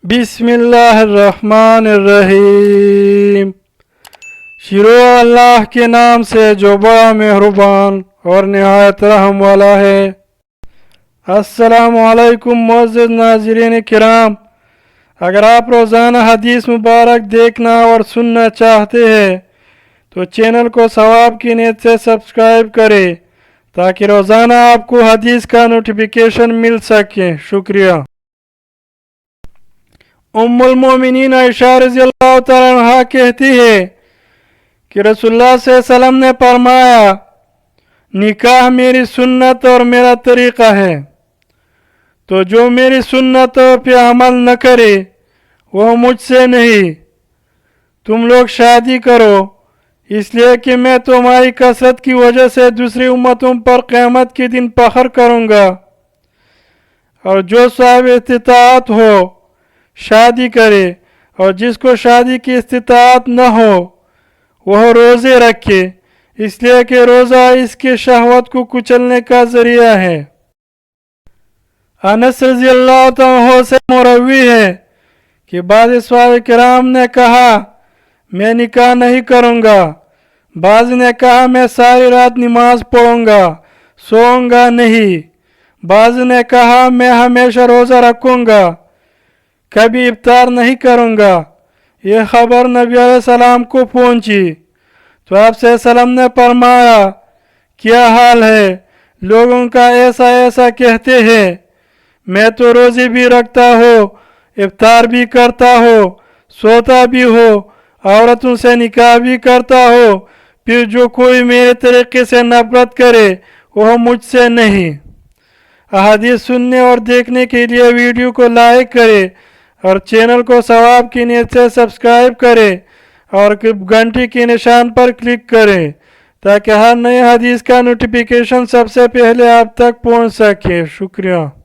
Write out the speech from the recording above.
बिस्मिल्लाहिर्रहमानिर्रहीम। शुरू अल्लाह के नाम से जो बड़ा मेहरबान और निहायत रहम वाला है। अस्सलामु अलैकुम मुअज़्ज़िज़ नाज़रीन किराम, अगर आप रोज़ाना हदीस मुबारक देखना और सुनना चाहते हैं तो चैनल को सवाब की नीयत से सब्सक्राइब करें ताकि रोज़ाना आपको हदीस का नोटिफिकेशन मिल सके। शुक्रिया। उम्मुल मोमिनीन आयशा रज़ियल्लाहु तआला अन्हा कहती है कि रसूलुल्लाह सल्लल्लाहु अलैहि वसल्लम ने फरमाया, निकाह मेरी सुन्नत और मेरा तरीक़ा है, तो जो मेरी सुन्नतों पे अमल न करे वह मुझसे नहीं। तुम लोग शादी करो इसलिए कि मैं तुम्हारी कसरत की वजह से दूसरी उम्मतों पर क़यामत के दिन फ़ख्र करूँगा। और जो साहिब इस्तिताअत हो शादी करे, और जिसको शादी की इस्तिताअत न हो वह रोज़े रखे, इसलिए कि रोज़ा इसके शहवत को कुचलने का ज़रिया है। अनस रज़ियल्लाहु अन्हु से मरवी है कि बाज़ सहाबा किराम ने कहा मैं निकाह नहीं करूँगा, बाज़ ने कहा मैं सारी रात नमाज पढ़ूँगा, सोऊंगा नहीं, बाज़ ने कहा मैं हमेशा रोज़ा रखूँगा, कभी इफ्तार नहीं करूँगा। यह खबर नबी अलैहिस्सलाम को पहुँची तो आप सल्लल्लाहु ने फरमाया, क्या हाल है, लोगों का ऐसा ऐसा कहते हैं, मैं तो रोज़े भी रखता हो, इफ्तार भी करता हो, सोता भी हो, औरतों से निकाह भी करता हो, फिर जो कोई मेरे तरीक़े से नफरत करे वह मुझसे नहीं। अहादीस सुनने और देखने के लिए वीडियो को लाइक करें और चैनल को सवाब की नीयत से सब्सक्राइब करें और घंटी के निशान पर क्लिक करें ताकि हर नए हदीस का नोटिफिकेशन सबसे पहले आप तक पहुंच सके। शुक्रिया।